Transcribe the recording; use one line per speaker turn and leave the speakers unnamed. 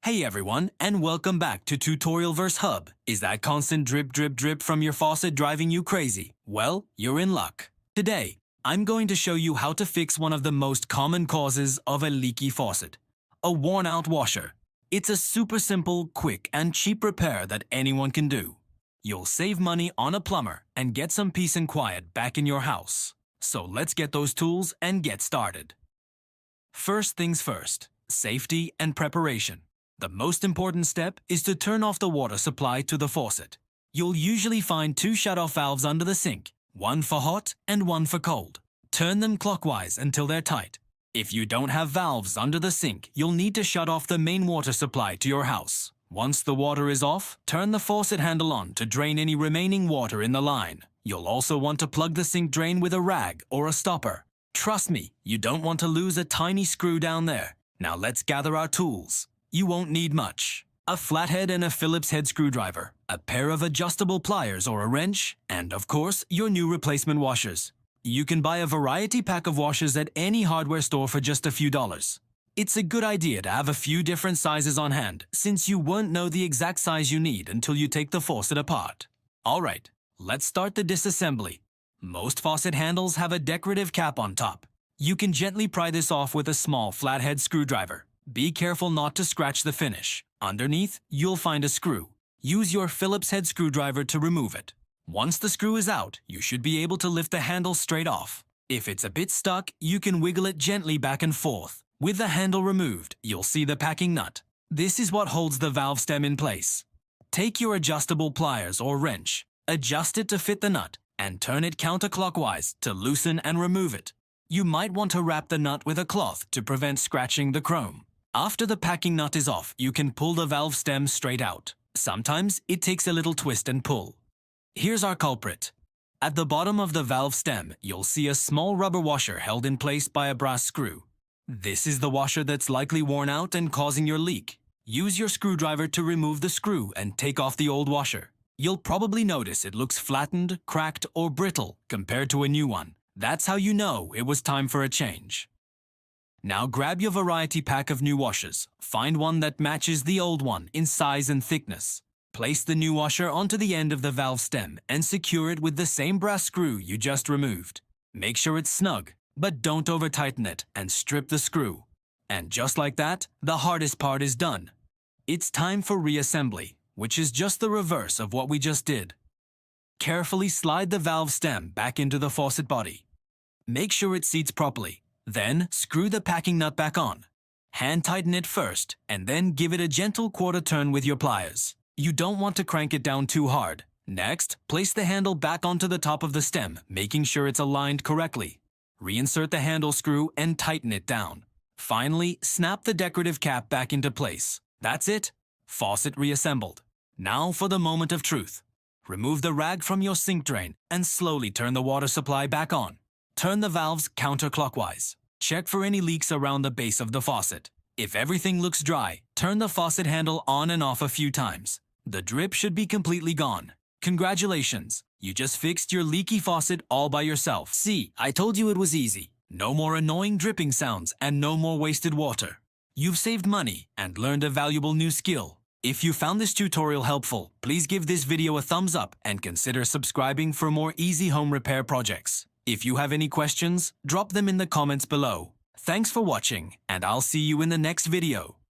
Hey everyone, and welcome back to Tutorialverse Hub. Is that constant drip drip drip from your faucet driving you crazy? Well, you're in luck. Today, I'm going to show you how to fix one of the most common causes of a leaky faucet, a worn-out washer. It's a super simple, quick, and cheap repair that anyone can do. You'll save money on a plumber and get some peace and quiet back in your house. So let's get those tools and get started. First things first, safety and preparation. The most important step is to turn off the water supply to the faucet. You'll usually find two shut-off valves under the sink, one for hot and one for cold. Turn them clockwise until they're tight. If you don't have valves under the sink, you'll need to shut off the main water supply to your house. Once the water is off, turn the faucet handle on to drain any remaining water in the line. You'll also want to plug the sink drain with a rag or a stopper. Trust me, you don't want to lose a tiny screw down there. Now let's gather our tools. You won't need much. A flathead and a Phillips head screwdriver, a pair of adjustable pliers or a wrench, and of course, your new replacement washers. You can buy a variety pack of washers at any hardware store for just a few dollars. It's a good idea to have a few different sizes on hand, since you won't know the exact size you need until you take the faucet apart. Alright, let's start the disassembly. Most faucet handles have a decorative cap on top. You can gently pry this off with a small flathead screwdriver. Be careful not to scratch the finish. Underneath, you'll find a screw. Use your Phillips head screwdriver to remove it. Once the screw is out, you should be able to lift the handle straight off. If it's a bit stuck, you can wiggle it gently back and forth. With the handle removed, you'll see the packing nut. This is what holds the valve stem in place. Take your adjustable pliers or wrench, adjust it to fit the nut, and turn it counterclockwise to loosen and remove it. You might want to wrap the nut with a cloth to prevent scratching the chrome. After the packing nut is off, you can pull the valve stem straight out. Sometimes it takes a little twist and pull. Here's our culprit. At the bottom of the valve stem, you'll see a small rubber washer held in place by a brass screw. This is the washer that's likely worn out and causing your leak. Use your screwdriver to remove the screw and take off the old washer. You'll probably notice it looks flattened, cracked, or brittle compared to a new one. That's how you know it was time for a change. Now grab your variety pack of new washers. Find one that matches the old one in size and thickness. Place the new washer onto the end of the valve stem and secure it with the same brass screw you just removed. Make sure it's snug, but don't over-tighten it and strip the screw. And just like that, the hardest part is done. It's time for reassembly, which is just the reverse of what we just did. Carefully slide the valve stem back into the faucet body. Make sure it seats properly. Then, screw the packing nut back on. Hand tighten it first, and then give it a gentle quarter turn with your pliers. You don't want to crank it down too hard. Next, place the handle back onto the top of the stem, making sure it's aligned correctly. Reinsert the handle screw and tighten it down. Finally, snap the decorative cap back into place. That's it. Faucet reassembled. Now for the moment of truth. Remove the rag from your sink drain and slowly turn the water supply back on. Turn the valves counterclockwise. Check for any leaks around the base of the faucet. If everything looks dry, turn the faucet handle on and off a few times. The drip should be completely gone. Congratulations! You just fixed your leaky faucet all by yourself. See, I told you it was easy. No more annoying dripping sounds and no more wasted water. You've saved money and learned a valuable new skill. If you found this tutorial helpful, please give this video a thumbs up and consider subscribing for more easy home repair projects. If you have any questions, drop them in the comments below. Thanks for watching, and I'll see you in the next video.